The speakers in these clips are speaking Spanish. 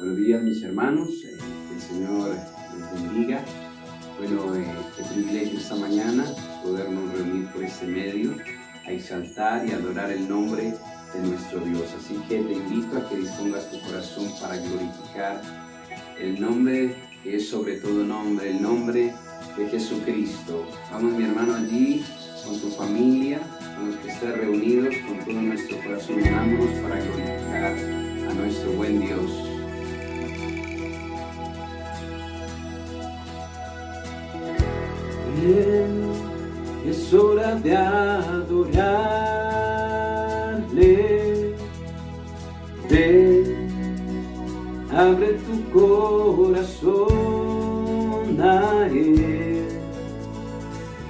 Buenos días, mis hermanos, que el Señor les bendiga. Bueno, qué privilegio esta mañana podernos reunir por este medio a exaltar y adorar el nombre de nuestro Dios. Así que te invito a que dispongas tu corazón para glorificar el nombre que es sobre todo nombre, el nombre de Jesucristo. Vamos, mi hermano, allí con tu familia, con los que estén reunidos, con todo nuestro corazón, unámonos para glorificar a nuestro buen Dios. Bien, es hora de adorarle. Ven, abre tu corazón a Él.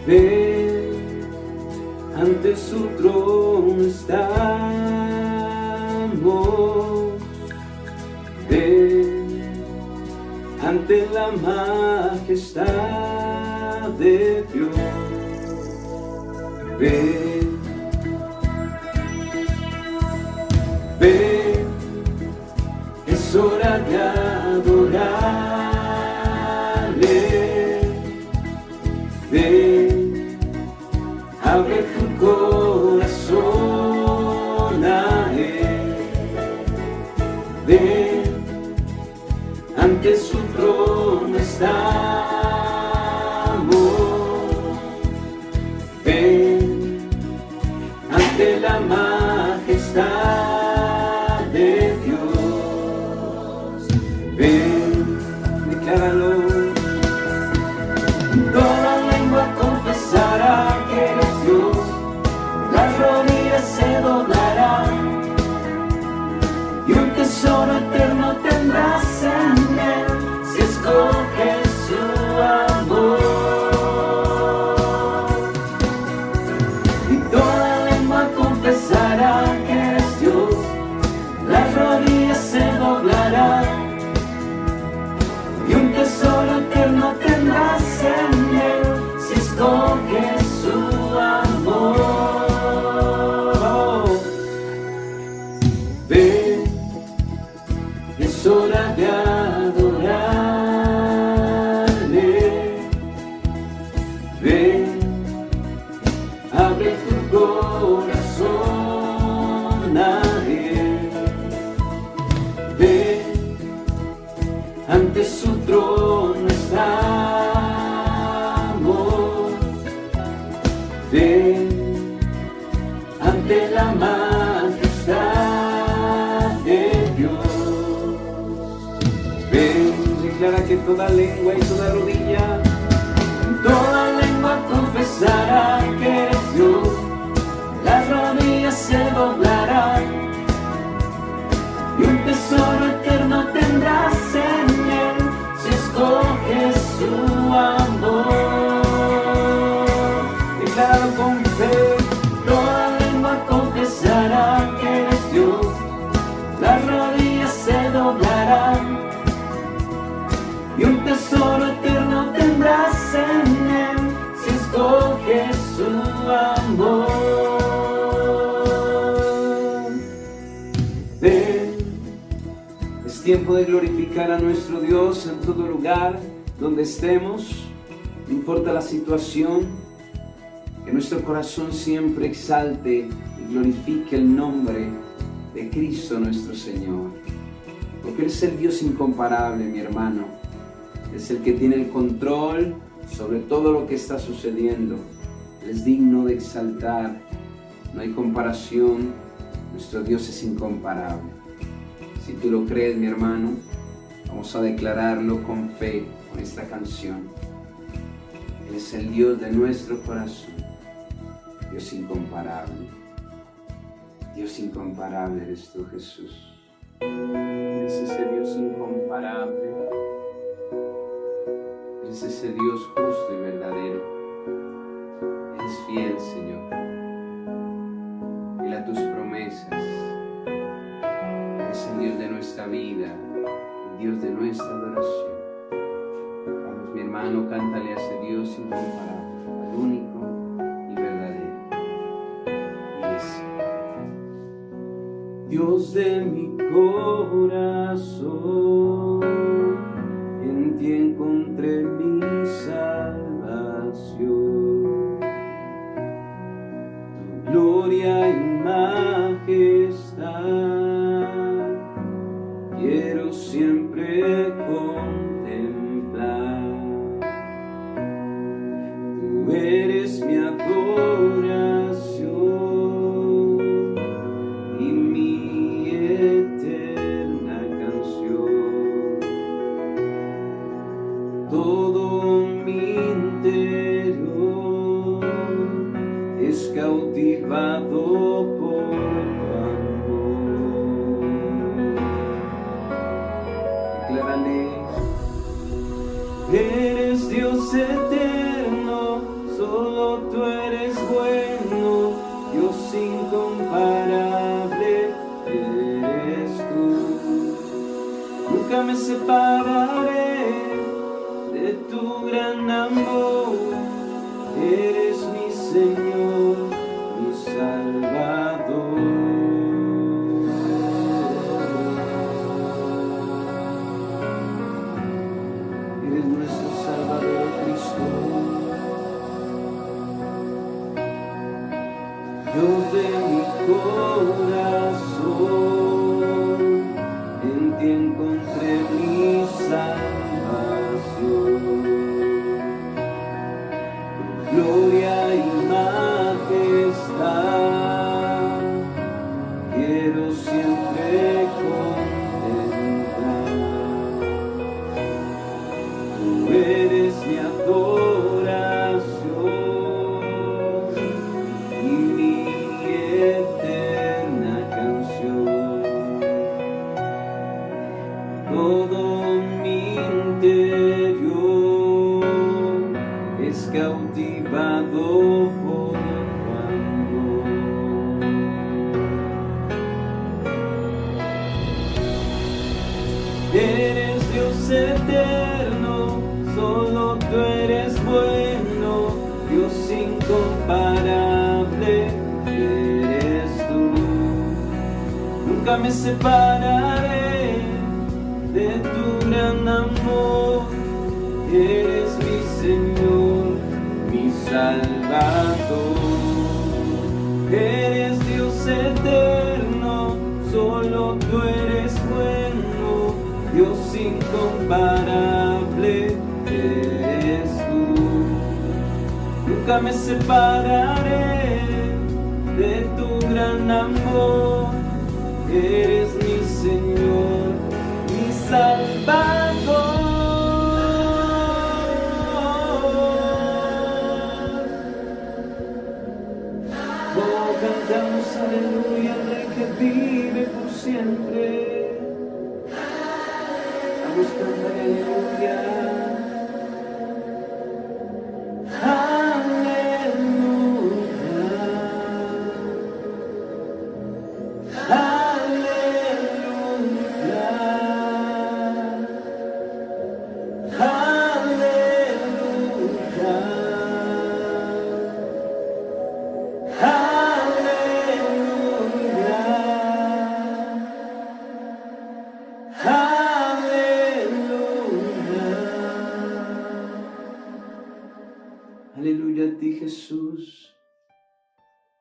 Ven, ante su trono estamos. Ven, ante la majestad de Dios. Ven, ven, es hora de adorarle. Ven, abre tu corazón a Él. Ven, ante su trono estamos. Ven, ante la majestad de Dios. Ven, decláralo. Toda lengua confesará que eres Dios, las rodillas se doblarán, y un tesoro eterno tendrás en Él, si escoges su amor. Y toda lengua confesará que eres Dios, las rodillas se doblarán, y un tesoro eterno tendrás en Él, si escoges su amor. Ven, es hora de adorarle. Ven, abre tu corazón a Él. Ven, ante su trono estamos. Ven, ante la majestad de Dios. Ven, declara que toda lengua y toda rodilla, toda lengua confesará que eres Dios, las rodillas se doblarán, y un tesoro eterno tendrás en Él, si escoges su amor. Decláralo con fe. Toda lengua confesará que eres Dios, las rodillas se doblarán, y un tesoro eterno tendrás en Él, si escoges su amor. Ven, es tiempo de glorificar a nuestro Dios en todo lugar donde estemos, no importa la situación. Que nuestro corazón siempre exalte y glorifique el nombre de Cristo nuestro Señor. Porque Él es el Dios incomparable, mi hermano. Es el que tiene el control sobre todo lo que está sucediendo. Él es digno de exaltar. No hay comparación. Nuestro Dios es incomparable. Si tú lo crees, mi hermano, vamos a declararlo con fe, con esta canción. Él es el Dios de nuestro corazón. Dios incomparable. Dios incomparable eres tú, Jesús. Eres ese Dios incomparable. Eres ese Dios justo y verdadero. Eres fiel, Señor. Fiel a tus promesas. Eres el Dios de nuestra vida, el Dios de nuestra adoración. Vamos, mi hermano, cántale a ese Dios incomparable, al único y verdadero. Dios de mi corazón, en ti encontré mi salvación. Tu gloria y majestad quiero siempre contemplar. Tú eres mi adoración y mi eterna canción. Todo mi interior es cautivado por tu amor. Declárale: eres Dios eterno, solo tú eres bueno, Dios incomparable eres tú. Nunca me separaré de tu gran amor, eres mi Señor, mi Salvador. Eres nuestro Salvador, Cristo. Dios de mi corazón, en ti encontré mi salvación. Tu gloria y majestad quiero siempre contemplar. Tú eres mi adoración y mi eterna canción. Todo mi interior es cautivado por tu amor. Eres Dios eterno, solo tú eres bueno, Dios incomparable eres tú. Nunca me separaré de tu gran amor, eres mi Señor, mi Salvador. Eres Dios eterno, solo tú eres bueno, Dios incomparable eres tú. Nunca me separaré de tu gran amor, eres mi Señor, mi Salvador. Oh, cantamos aleluya al Rey que vive por siempre. Vamos a cantar aleluya. Aleluya a ti, Jesús,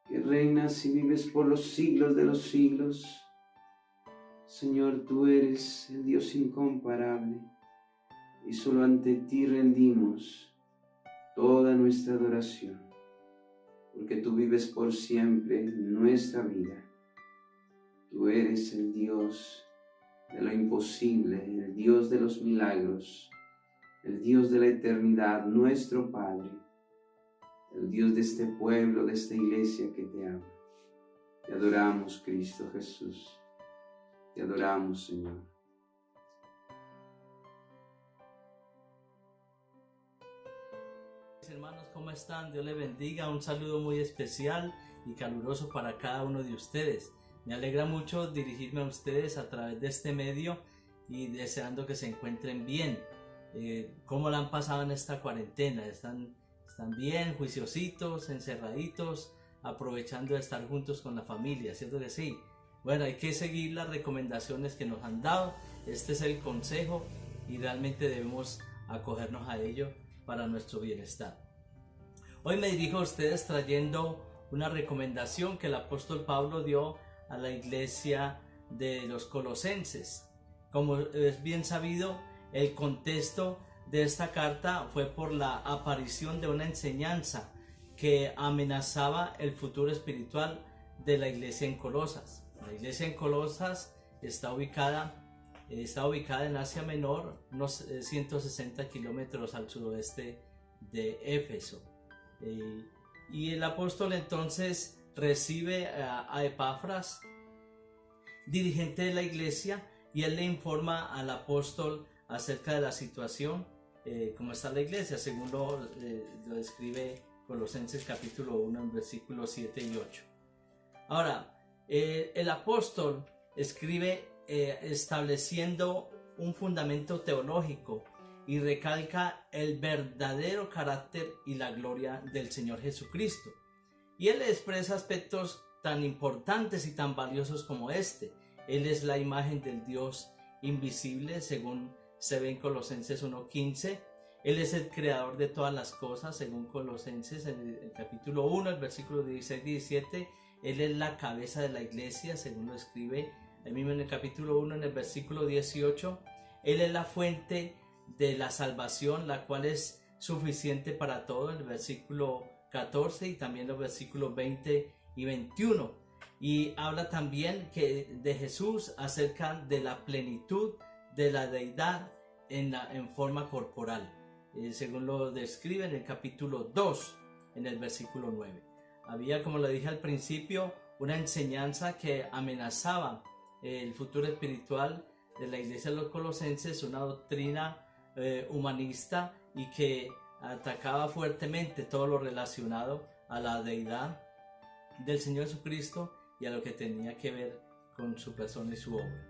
que reinas y vives por los siglos de los siglos. Señor, tú eres el Dios incomparable y solo ante ti rendimos toda nuestra adoración, porque tú vives por siempre en nuestra vida. Tú eres el Dios de lo imposible, el Dios de los milagros, el Dios de la eternidad, nuestro Padre, el Dios de este pueblo, de esta iglesia que te ama. Te adoramos, Cristo Jesús. Te adoramos, Señor. Hermanos, ¿cómo están? Dios les bendiga. Un saludo muy especial y caluroso para cada uno de ustedes. Me alegra mucho dirigirme a ustedes a través de este medio y deseando que se encuentren bien. ¿Cómo la han pasado en esta cuarentena? ¿Están bien, juiciositos, encerraditos, aprovechando de estar juntos con la familia? ¿Cierto que sí? Bueno, hay que seguir las recomendaciones que nos han dado. Este es el consejo y realmente debemos acogernos a ello para nuestro bienestar. Hoy me dirijo a ustedes trayendo una recomendación que el apóstol Pablo dio a la iglesia de los Colosenses. Como es bien sabido, el contexto de esta carta fue por la aparición de una enseñanza que amenazaba el futuro espiritual de la iglesia en Colosas. La iglesia en Colosas está ubicada en Asia Menor, unos 160 kilómetros al sudoeste de Éfeso. Y el apóstol entonces recibe a Epafras, dirigente de la iglesia, y él le informa al apóstol acerca de la situación, cómo está la iglesia, según lo describe Colosenses capítulo 1, en versículos 7 y 8. Ahora, el apóstol escribe estableciendo un fundamento teológico y recalca el verdadero carácter y la gloria del Señor Jesucristo. Y él expresa aspectos tan importantes y tan valiosos como este. Él es la imagen del Dios invisible, según se ve en Colosenses 1:15. Él es el creador de todas las cosas, según Colosenses en el capítulo 1, el versículo 16-17. Él es la cabeza de la iglesia, según lo escribe ahí mismo en el capítulo 1, en el versículo 18. Él es la fuente de la salvación, la cual es suficiente para todo, en el versículo 14 y también los versículos 20 y 21. Y habla también de Jesús, acerca de la plenitud de la deidad en forma corporal, según lo describe en el capítulo 2, en el versículo 9. Había, como lo dije al principio, una enseñanza que amenazaba el futuro espiritual de la iglesia de los Colosenses, una doctrina humanista, y que atacaba fuertemente todo lo relacionado a la deidad del Señor Jesucristo y a lo que tenía que ver con su persona y su obra.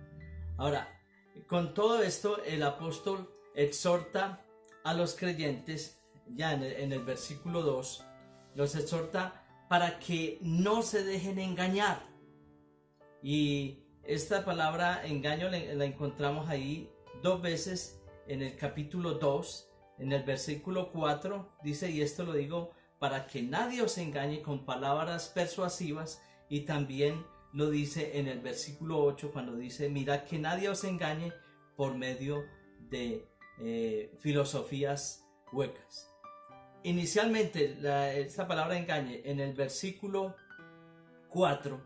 Ahora, con todo esto, el apóstol exhorta a los creyentes, ya en el versículo 2, los exhorta para que no se dejen engañar. Y esta palabra engaño la encontramos ahí dos veces en el capítulo 2, en el versículo 4, dice: y esto lo digo para que nadie os engañe con palabras persuasivas. Y también lo dice en el versículo 8, cuando dice: mirad que nadie os engañe por medio de filosofías huecas. Inicialmente, esta palabra engañe en el versículo 4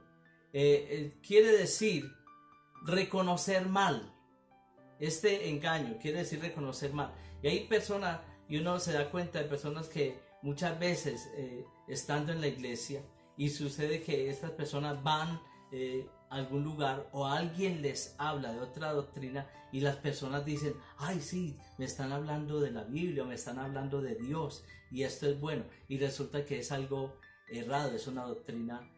quiere decir reconocer mal. Este engaño quiere decir reconocer mal. Y hay personas, y uno se da cuenta de personas que muchas veces estando en la iglesia, y sucede que estas personas van a algún lugar o alguien les habla de otra doctrina y las personas dicen: ay, sí, me están hablando de la Biblia, me están hablando de Dios y esto es bueno, y resulta que es algo errado, es una doctrina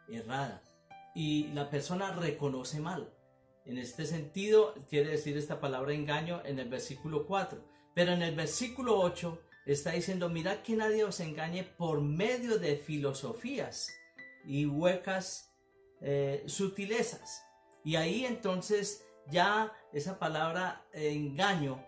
errada, y la persona reconoce mal. En este sentido quiere decir esta palabra engaño en el versículo 4, pero en el versículo 8 está diciendo: mirad que nadie os engañe por medio de filosofías y huecas sutilezas. Y ahí entonces ya esa palabra engaño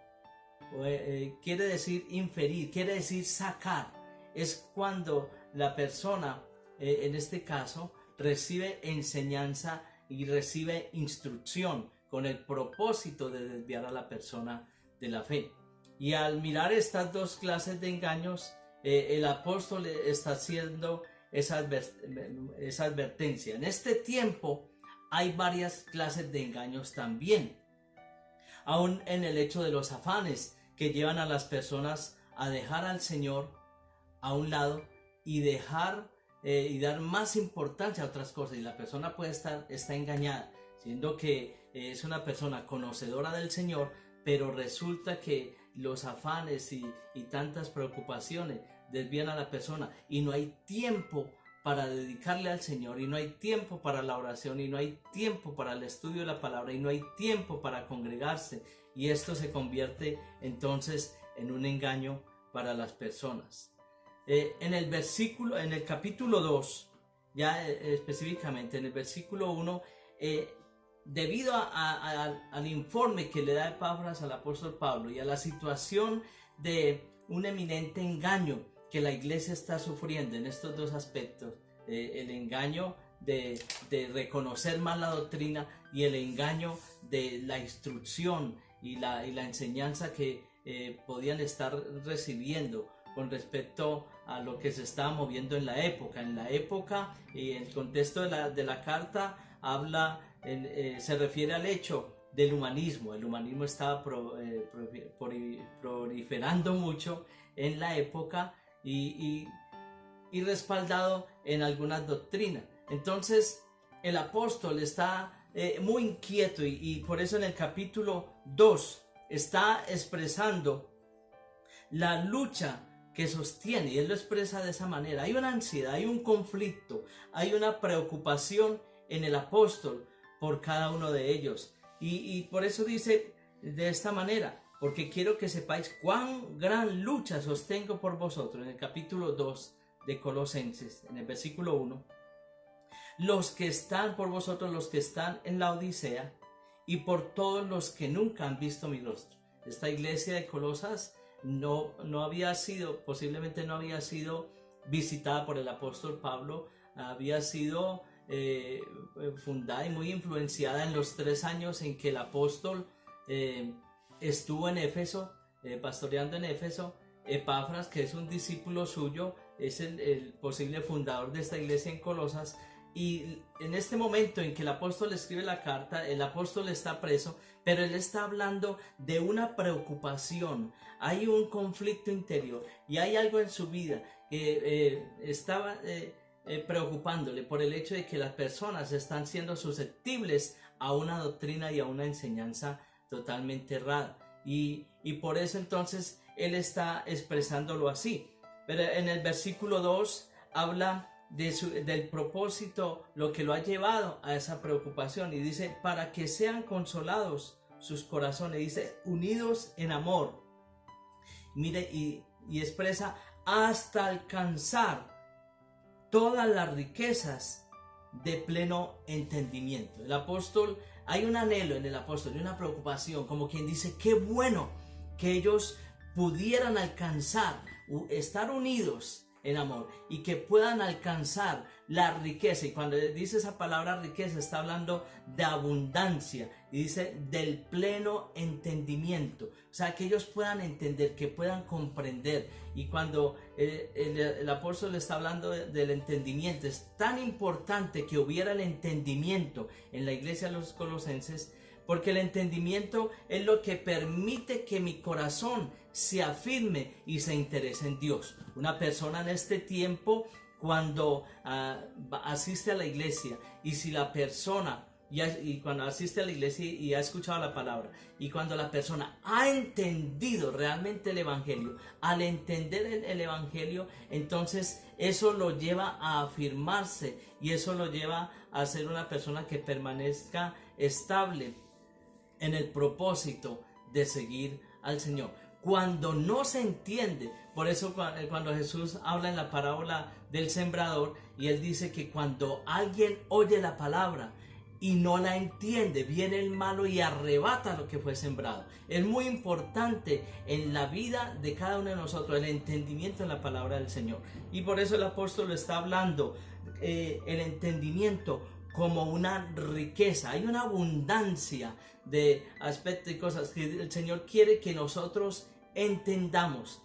quiere decir inferir, quiere decir sacar. Es cuando la persona, en este caso, recibe enseñanza y recibe instrucción con el propósito de desviar a la persona de la fe. Y al mirar estas dos clases de engaños, el apóstol está haciendo esa advertencia. En este tiempo hay varias clases de engaños también, aún en el hecho de los afanes que llevan a las personas a dejar al Señor a un lado y dar más importancia a otras cosas, y la persona está engañada, siendo que es una persona conocedora del Señor, pero resulta que los afanes y tantas preocupaciones desvían a la persona, y no hay tiempo para dedicarle al Señor, y no hay tiempo para la oración, y no hay tiempo para el estudio de la palabra, y no hay tiempo para congregarse, y esto se convierte entonces en un engaño para las personas. En el capítulo 2, ya específicamente en el versículo 1, debido al informe que le da Epafras al apóstol Pablo y a la situación de un eminente engaño que la iglesia está sufriendo en estos dos aspectos, el engaño de reconocer mal la doctrina y el engaño de la instrucción y la enseñanza que podían estar recibiendo con respecto a lo que se estaba moviendo en la época. En la época, en el contexto de la carta, se refiere al hecho del humanismo. El humanismo estaba proliferando mucho en la época y respaldado en algunas doctrinas. Entonces el apóstol está muy inquieto y por eso en el capítulo 2 está expresando la lucha que sostiene, y él lo expresa de esa manera. Hay una ansiedad, hay un conflicto, hay una preocupación en el apóstol por cada uno de ellos, y por eso dice de esta manera: porque quiero que sepáis cuán gran lucha sostengo por vosotros. En el capítulo 2 de Colosenses, en el versículo 1, los que están por vosotros, los que están en la Odisea, y por todos los que nunca han visto mi rostro. Esta iglesia de Colosas posiblemente no había sido visitada por el apóstol Pablo, había sido fundada y muy influenciada en los 3 años en que el apóstol estuvo en Éfeso, pastoreando en Éfeso. Epafras, que es un discípulo suyo, es el posible fundador de esta iglesia en Colosas. Y en este momento en que el apóstol escribe la carta, el apóstol está preso, pero él está hablando de una preocupación. Hay un conflicto interior y hay algo en su vida que estaba preocupándole por el hecho de que las personas están siendo susceptibles a una doctrina y a una enseñanza totalmente errada. Y por eso entonces él está expresándolo así. Pero en el versículo 2 habla del propósito, lo que lo ha llevado a esa preocupación, y dice: para que sean consolados sus corazones, dice, unidos en amor. Mire, y expresa: hasta alcanzar todas las riquezas de pleno entendimiento. El apóstol, hay un anhelo en el apóstol y una preocupación, como quien dice: qué bueno que ellos pudieran alcanzar, estar unidos en amor, y que puedan alcanzar la riqueza. Y cuando dice esa palabra riqueza, está hablando de abundancia, y dice del pleno entendimiento, o sea, que ellos puedan entender, que puedan comprender. Y cuando el apóstol está hablando del entendimiento, es tan importante que hubiera el entendimiento en la iglesia de los colosenses, porque el entendimiento es lo que permite que mi corazón se afirme y se interese en Dios. Una persona en este tiempo, cuando asiste a la iglesia, y si la persona, y cuando asiste a la iglesia y ha escuchado la palabra, y cuando la persona ha entendido realmente el evangelio, al entender el evangelio, entonces eso lo lleva a afirmarse, y eso lo lleva a ser una persona que permanezca estable en el propósito de seguir al Señor. Cuando no se entiende, por eso cuando Jesús habla en la parábola del sembrador, y él dice que cuando alguien oye la palabra y no la entiende, viene el malo y arrebata lo que fue sembrado. Es muy importante en la vida de cada uno de nosotros el entendimiento de la palabra del Señor, y por eso el apóstol está hablando el entendimiento como una riqueza. Hay una abundancia de aspectos y cosas que el Señor quiere que nosotros entendamos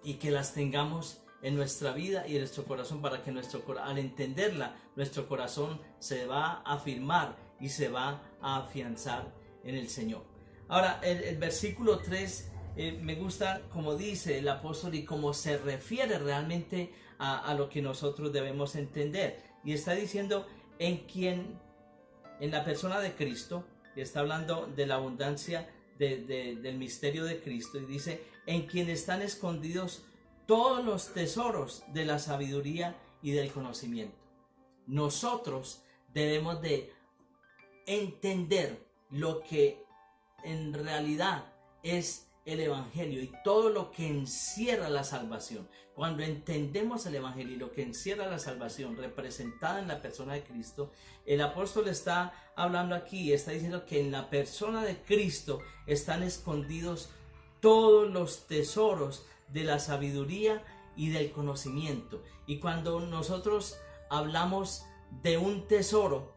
y que las tengamos en nuestra vida y en nuestro corazón, para que al entenderla, nuestro corazón se va a afirmar y se va a afianzar en el Señor. Ahora, el versículo 3 me gusta como dice el apóstol y cómo se refiere realmente a lo que nosotros debemos entender. Y está diciendo: en la persona de Cristo, y está hablando de la abundancia del misterio de Cristo, y dice: en quien están escondidos todos los tesoros de la sabiduría y del conocimiento. Nosotros debemos de entender lo que en realidad es el Evangelio y todo lo que encierra la salvación, cuando entendemos el Evangelio y lo que encierra la salvación representada en la persona de Cristo, el apóstol está hablando aquí, está diciendo que en la persona de Cristo están escondidos todos los tesoros de la sabiduría y del conocimiento. Y cuando nosotros hablamos de un tesoro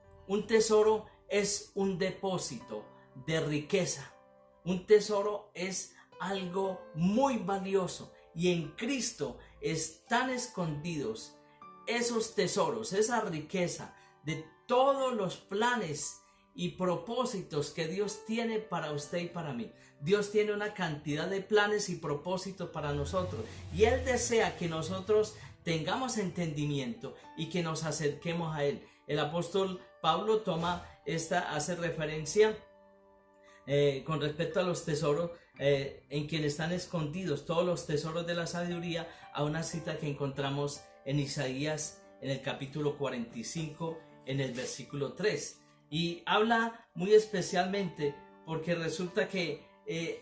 es un depósito de riqueza. Un tesoro es algo muy valioso, y en Cristo están escondidos esos tesoros, esa riqueza de todos los planes y propósitos que Dios tiene para usted y para mí. Dios tiene una cantidad de planes y propósitos para nosotros, y Él desea que nosotros tengamos entendimiento y que nos acerquemos a Él. El apóstol Pablo hace referencia con respecto a los tesoros en quien están escondidos todos los tesoros de la sabiduría, a una cita que encontramos en Isaías en el capítulo 45 en el versículo 3, y habla muy especialmente porque resulta que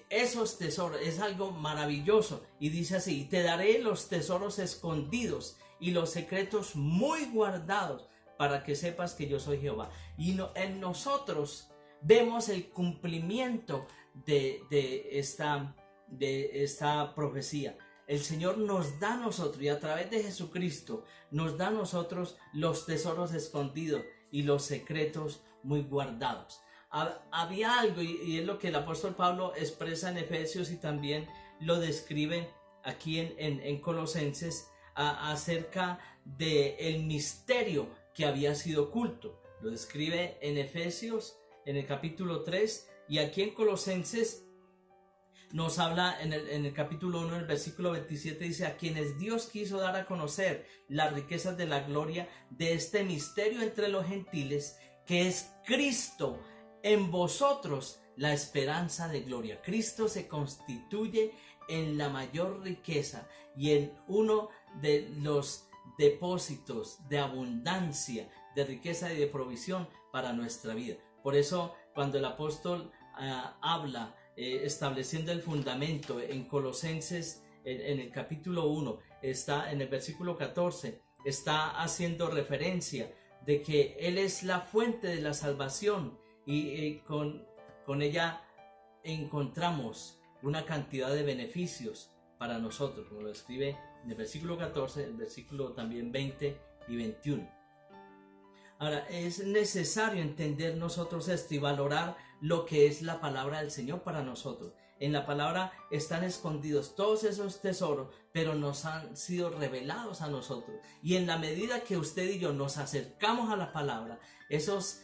esos tesoros es algo maravilloso, y dice así: y te daré los tesoros escondidos y los secretos muy guardados, para que sepas que yo soy Jehová. Y en nosotros vemos el cumplimiento de esta profecía. El Señor nos da a nosotros, y a través de Jesucristo nos da a nosotros los tesoros escondidos y los secretos muy guardados. Había algo, y es lo que el apóstol Pablo expresa en Efesios, y también lo describe aquí en Colosenses, acerca del misterio que había sido oculto. Lo describe en Efesios en el capítulo 3, y aquí en Colosenses nos habla en el capítulo 1, en el versículo 27, dice: a quienes Dios quiso dar a conocer las riquezas de la gloria de este misterio entre los gentiles, que es Cristo en vosotros, la esperanza de gloria. Cristo se constituye en la mayor riqueza y en uno de los depósitos de abundancia, de riqueza y de provisión para nuestra vida. Por eso, cuando el apóstol habla estableciendo el fundamento en Colosenses, en el capítulo 1, está en el versículo 14, está haciendo referencia de que Él es la fuente de la salvación, y con ella encontramos una cantidad de beneficios para nosotros, como lo escribe en el versículo 14, el versículo también 20 y 21. Ahora, es necesario entender nosotros esto y valorar lo que es la palabra del Señor para nosotros. En la palabra están escondidos todos esos tesoros, pero nos han sido revelados a nosotros. Y en la medida que usted y yo nos acercamos a la palabra, esos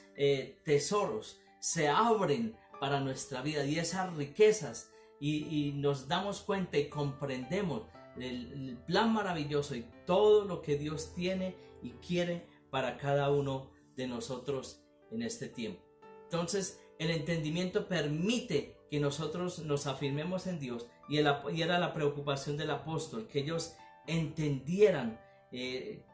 tesoros se abren para nuestra vida, y esas riquezas, y nos damos cuenta y comprendemos el plan maravilloso y todo lo que Dios tiene y quiere para cada uno de nosotros en este tiempo. Entonces, el entendimiento permite que nosotros nos afirmemos en Dios, y era la preocupación del apóstol, que ellos entendieran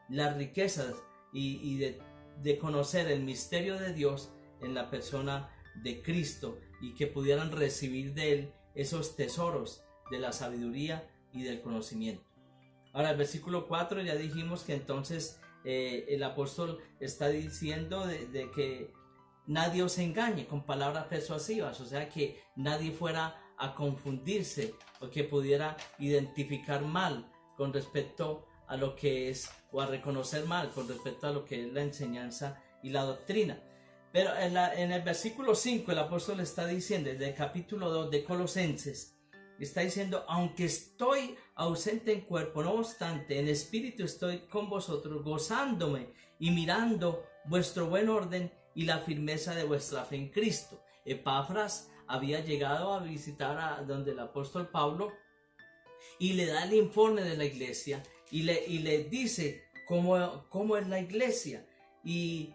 las riquezas y de conocer el misterio de Dios en la persona de Cristo, y que pudieran recibir de Él esos tesoros de la sabiduría y del conocimiento. Ahora, el versículo 4, ya dijimos que entonces el apóstol está diciendo de que nadie os engañe con palabras persuasivas, o sea, que nadie fuera a confundirse o que pudiera identificar mal con respecto a lo que es, o a reconocer mal con respecto a lo que es la enseñanza y la doctrina. Pero en el versículo 5 el apóstol está diciendo, desde el capítulo 2 de Colosenses, está diciendo: aunque estoy ausente en cuerpo, no obstante en espíritu estoy con vosotros, gozándome y mirando vuestro buen orden y la firmeza de vuestra fe en Cristo. Epafras había llegado a visitar a donde el apóstol Pablo, y le da el informe de la iglesia, y le dice cómo es la iglesia, y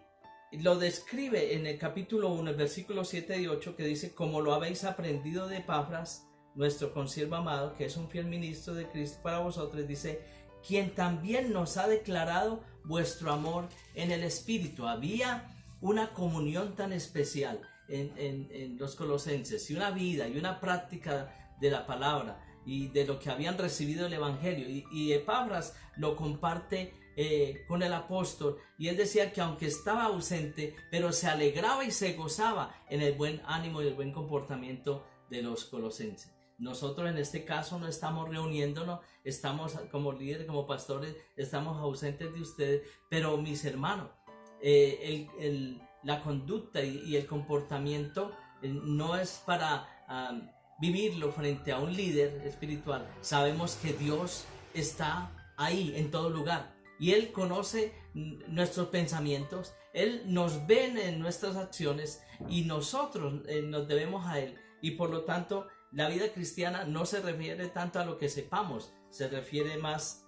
lo describe en el capítulo 1, el versículo 7 y 8, que dice: como lo habéis aprendido de Epafras, nuestro consiervo amado, que es un fiel ministro de Cristo para vosotros, dice: quien también nos ha declarado vuestro amor en el Espíritu. Había una comunión tan especial en los colosenses, y una vida y una práctica de la palabra y de lo que habían recibido el Evangelio. Y Epafras lo comparte con el apóstol, y él decía que aunque estaba ausente, pero se alegraba y se gozaba en el buen ánimo y el buen comportamiento de los colosenses. Nosotros en este caso no estamos reuniéndonos, estamos como líderes, como pastores, estamos ausentes de ustedes, pero mis hermanos, la conducta y el comportamiento no es para vivirlo frente a un líder espiritual. Sabemos que Dios está ahí en todo lugar y Él conoce nuestros pensamientos, Él nos ve en nuestras acciones y nosotros nos debemos a Él. Y por lo tanto la vida cristiana no se refiere tanto a lo que sepamos, se refiere más,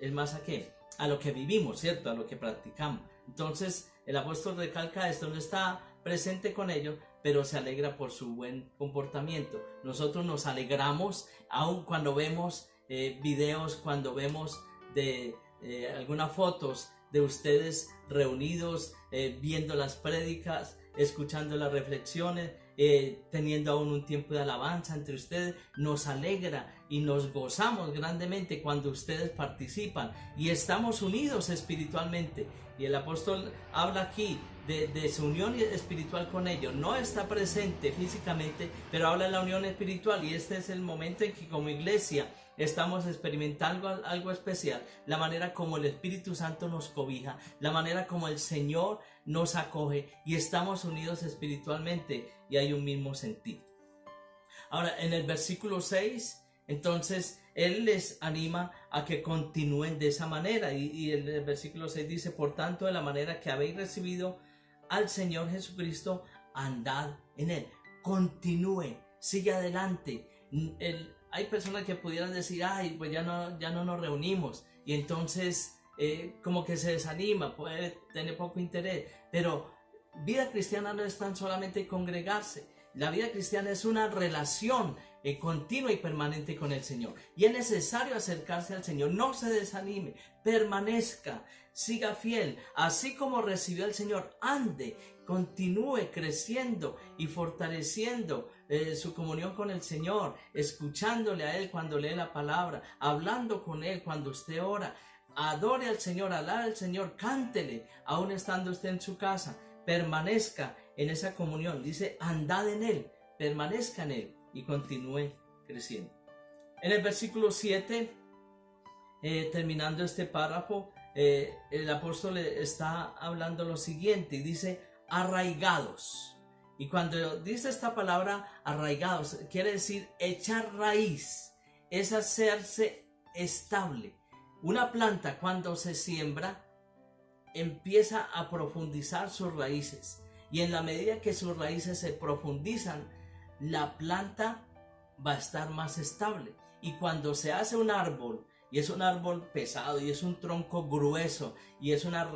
¿a qué? A lo que vivimos, ¿cierto? A lo que practicamos. Entonces el apóstol recalca esto, no está presente con ellos, pero se alegra por su buen comportamiento. Nosotros nos alegramos aun cuando vemos videos, cuando vemos algunas fotos de ustedes reunidos, viendo las prédicas, escuchando las reflexiones, teniendo aún un tiempo de alabanza entre ustedes. Nos alegra y nos gozamos grandemente cuando ustedes participan y estamos unidos espiritualmente. Y el apóstol habla aquí de su unión espiritual con ellos. No está presente físicamente, pero habla de la unión espiritual, y este es el momento en que como iglesia estamos experimentando algo especial, la manera como el Espíritu Santo nos cobija, la manera como el Señor nos acoge y estamos unidos espiritualmente y hay un mismo sentir. Ahora en el versículo 6, entonces Él les anima a que continúen de esa manera, y el versículo 6 dice: por tanto, de la manera que habéis recibido al Señor Jesucristo, andad en Él. Continúe, sigue adelante. Hay personas que pudieran decir: ay, pues ya no nos reunimos, y entonces como que se desanima, puede tener poco interés. Pero vida cristiana no es tan solamente congregarse. La vida cristiana es una relación continua y permanente con el Señor, y es necesario acercarse al Señor. No se desanime, permanezca, siga fiel, así como recibió al Señor, ande, continúe creciendo y fortaleciendo su comunión con el Señor, escuchándole a Él cuando lee la palabra, hablando con Él cuando usted ora. Adore al Señor, alabe al Señor, cántele aún estando usted en su casa. Permanezca en esa comunión. Dice: andad en Él, permanezca en Él y continúe creciendo. En el versículo 7, terminando este párrafo, el apóstol está hablando lo siguiente y dice: arraigados. Y cuando dice esta palabra arraigados, quiere decir echar raíz, es hacerse estable. Una planta, cuando se siembra, empieza a profundizar sus raíces, y en la medida que sus raíces se profundizan, la planta va a estar más estable. Y cuando se hace un árbol, y es un árbol pesado, y es un tronco grueso, y es unas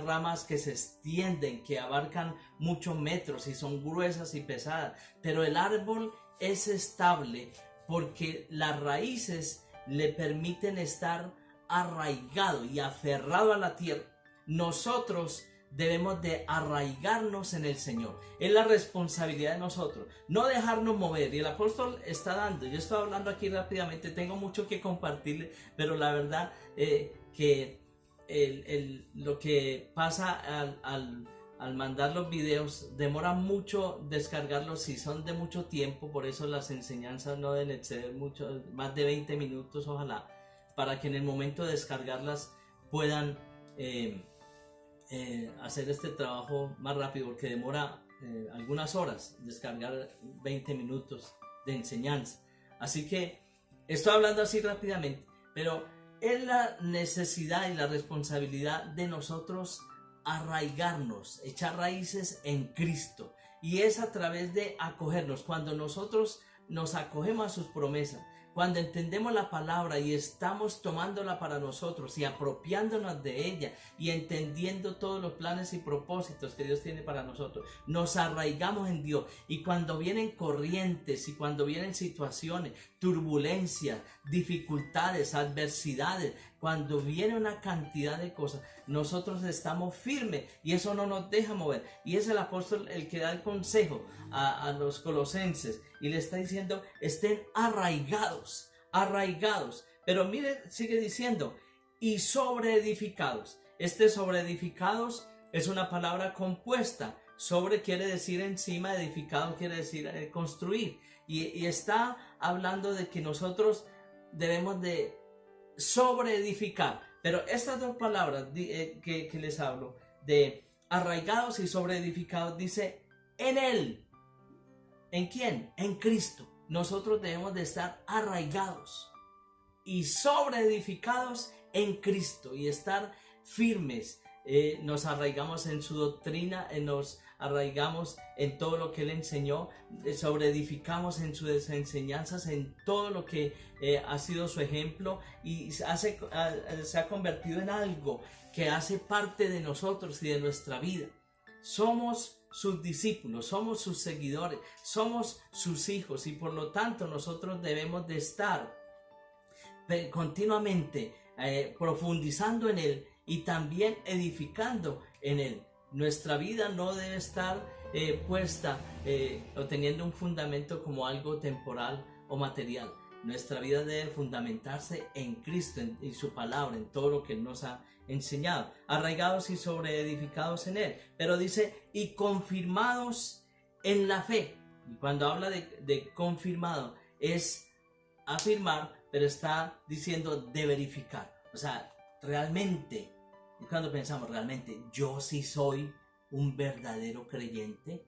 ramas que se extienden, que abarcan muchos metros y son gruesas y pesadas, pero el árbol es estable porque las raíces le permiten estar arraigado y aferrado a la tierra. Nosotros debemos de arraigarnos en el Señor. Es la responsabilidad de nosotros, no dejarnos mover. Y el apóstol está dando, yo estoy hablando aquí rápidamente, tengo mucho que compartirle, pero la verdad que lo que pasa al mandar los videos, demora mucho descargarlos si son de mucho tiempo. Por eso las enseñanzas no deben exceder mucho, más de 20 minutos ojalá, para que en el momento de descargarlas puedan hacer este trabajo más rápido, porque demora algunas horas descargar 20 minutos de enseñanza. Así que estoy hablando así rápidamente, pero es la necesidad y la responsabilidad de nosotros arraigarnos, echar raíces en Cristo, y es a través de acogernos. Cuando nosotros nos acogemos a sus promesas, cuando entendemos la palabra y estamos tomándola para nosotros y apropiándonos de ella y entendiendo todos los planes y propósitos que Dios tiene para nosotros, nos arraigamos en Dios. Y cuando vienen corrientes y cuando vienen situaciones, turbulencias, dificultades, adversidades cuando viene una cantidad de cosas, nosotros estamos firmes y eso no nos deja mover. Y es el apóstol el que da el consejo a los colosenses y le está diciendo: estén arraigados, arraigados. Pero mire, sigue diciendo: y sobreedificados. Sobreedificados es una palabra compuesta. Sobre quiere decir encima, edificado quiere decir construir. Y está hablando de que nosotros debemos de sobreedificar. Pero estas dos palabras que les hablo, de arraigados y sobreedificados, dice en Él. ¿En quién? En Cristo. Nosotros debemos de estar arraigados y sobreedificados en Cristo y estar firmes. Nos arraigamos en su doctrina, nos arraigamos en todo lo que Él enseñó, sobreedificamos en sus enseñanzas, en todo lo que ha sido su ejemplo, y se ha convertido en algo que hace parte de nosotros y de nuestra vida. Somos sus discípulos, somos sus seguidores, somos sus hijos, y por lo tanto nosotros debemos de estar continuamente profundizando en Él y también edificando en Él. Nuestra vida no debe estar puesta o teniendo un fundamento como algo temporal o material. Nuestra vida debe fundamentarse en Cristo y su palabra, en todo lo que Él nos ha enseñado. Arraigados y sobreedificados en Él. Pero dice, y confirmados en la fe. Y cuando habla de confirmado, es afirmar, pero está diciendo de verificar. O sea, realmente, cuando pensamos realmente, yo sí soy un verdadero creyente,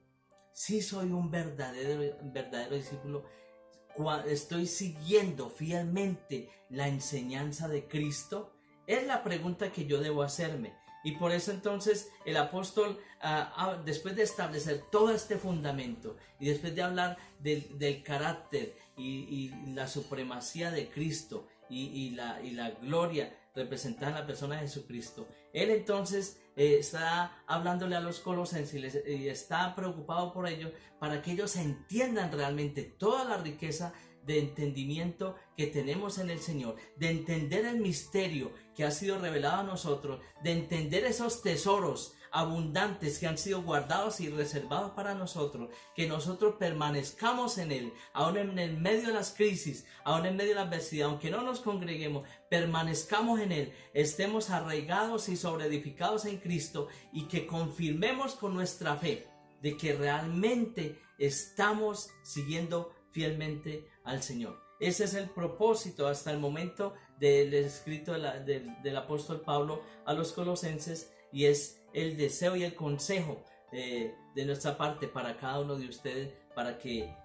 sí soy un verdadero discípulo, estoy siguiendo fielmente la enseñanza de Cristo, es la pregunta que yo debo hacerme. Y por eso entonces el apóstol, después de establecer todo este fundamento y después de hablar del carácter y la supremacía de Cristo y la gloria representada en la persona de Jesucristo, él entonces está hablándole a los colosenses y está preocupado por ellos, para que ellos entiendan realmente toda la riqueza de entendimiento que tenemos en el Señor, de entender el misterio que ha sido revelado a nosotros, de entender esos tesoros abundantes que han sido guardados y reservados para nosotros, que nosotros permanezcamos en Él, aún en el medio de las crisis, aún en medio de la adversidad, aunque no nos congreguemos, permanezcamos en Él, estemos arraigados y sobreedificados en Cristo, y que confirmemos con nuestra fe de que realmente estamos siguiendo fielmente al Señor. Ese es el propósito hasta el momento del escrito del apóstol Pablo a los colosenses, y es el deseo y el consejo de nuestra parte para cada uno de ustedes, para que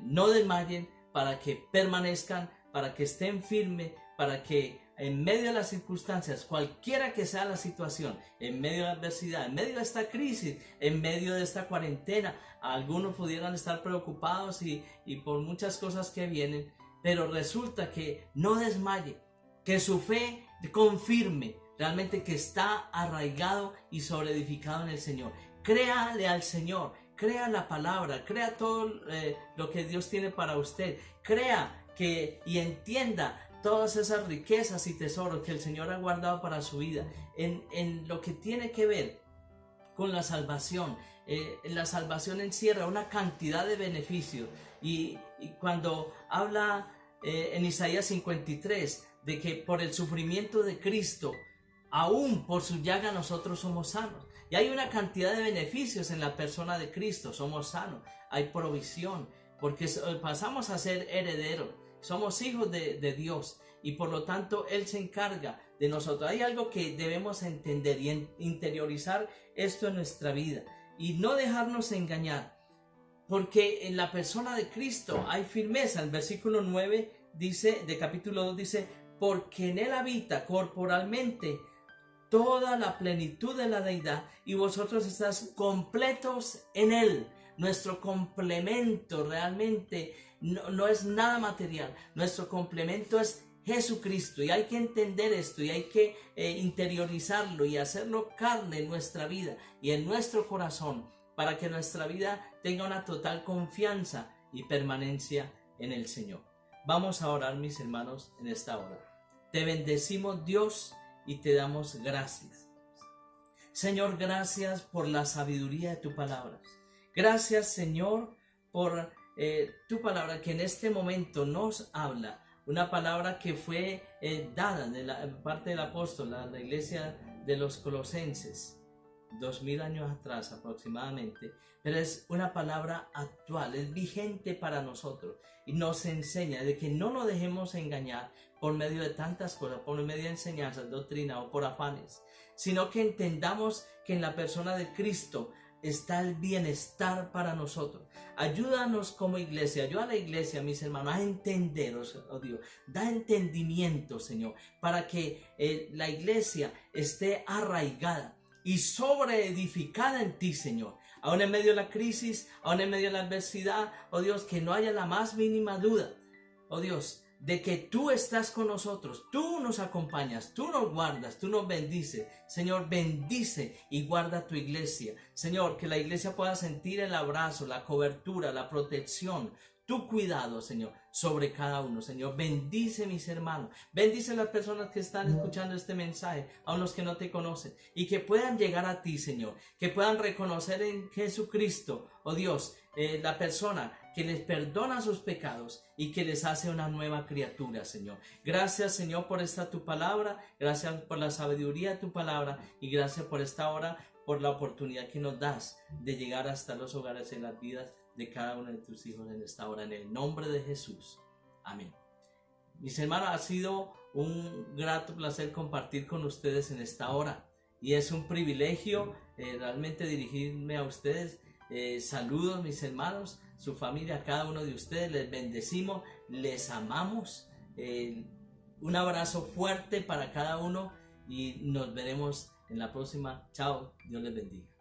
no desmayen, para que permanezcan, para que estén firmes, para que en medio de las circunstancias, cualquiera que sea la situación, en medio de la adversidad, en medio de esta crisis, en medio de esta cuarentena, algunos pudieran estar preocupados y por muchas cosas que vienen, pero resulta que no desmaye, que su fe confirme realmente que está arraigado y sobreedificado en el Señor. Créale al Señor, crea la palabra, crea todo lo que Dios tiene para usted, crea y entienda todas esas riquezas y tesoros que el Señor ha guardado para su vida, en lo que tiene que ver con la salvación. La salvación encierra una cantidad de beneficios, y cuando habla en Isaías 53 de que por el sufrimiento de Cristo, aún por su llaga nosotros somos sanos, y hay una cantidad de beneficios en la persona de Cristo. Somos sanos, hay provisión, porque pasamos a ser herederos, somos hijos de Dios, y por lo tanto Él se encarga de nosotros. Hay algo que debemos entender y interiorizar esto en nuestra vida, y no dejarnos engañar, porque en la persona de Cristo hay firmeza. El versículo 9 dice, de capítulo 2 dice, porque en Él habita corporalmente toda la plenitud de la deidad, y vosotros estáis completos en Él. Nuestro complemento realmente no es nada material, nuestro complemento es Jesucristo, y hay que entender esto, y hay que interiorizarlo y hacerlo carne en nuestra vida y en nuestro corazón, para que nuestra vida tenga una total confianza y permanencia en el Señor. Vamos a orar, mis hermanos, en esta hora. Te bendecimos, Dios, y te damos gracias. Señor, gracias por la sabiduría de tu palabra. Gracias, Señor, por tu palabra que en este momento nos habla. Una palabra que fue dada de la parte del apóstol a la iglesia de los Colosenses, 2000 años atrás aproximadamente, pero es una palabra actual, es vigente para nosotros y nos enseña de que no nos dejemos engañar por medio de tantas cosas, por medio de enseñanzas, doctrina o por afanes, sino que entendamos que en la persona de Cristo está el bienestar para nosotros. Ayúdanos como iglesia, ayuda a la iglesia, mis hermanos, a entenderos, oh Dios, da entendimiento, Señor, para que la iglesia esté arraigada y sobreedificada en ti, Señor. Aún en medio de la crisis, aún en medio de la adversidad, oh Dios, que no haya la más mínima duda, oh Dios, de que tú estás con nosotros, tú nos acompañas, tú nos guardas, tú nos bendices. Señor, bendice y guarda tu iglesia. Señor, que la iglesia pueda sentir el abrazo, la cobertura, la protección, tu cuidado, Señor, sobre cada uno. Señor, bendice mis hermanos, bendice a las personas que están escuchando este mensaje, a los que no te conocen, y que puedan llegar a ti, Señor, que puedan reconocer en Jesucristo, oh Dios, la persona que les perdona sus pecados y que les hace una nueva criatura, Señor. Gracias, Señor, por esta tu palabra, gracias por la sabiduría de tu palabra y gracias por esta hora, por la oportunidad que nos das de llegar hasta los hogares y las vidas de cada uno de tus hijos en esta hora, en el nombre de Jesús. Amén. Mis hermanos, ha sido un grato placer compartir con ustedes en esta hora y es un privilegio realmente dirigirme a ustedes. Saludos, mis hermanos, su familia, cada uno de ustedes, les bendecimos, les amamos. Un abrazo fuerte para cada uno y nos veremos en la próxima. Chao, Dios les bendiga.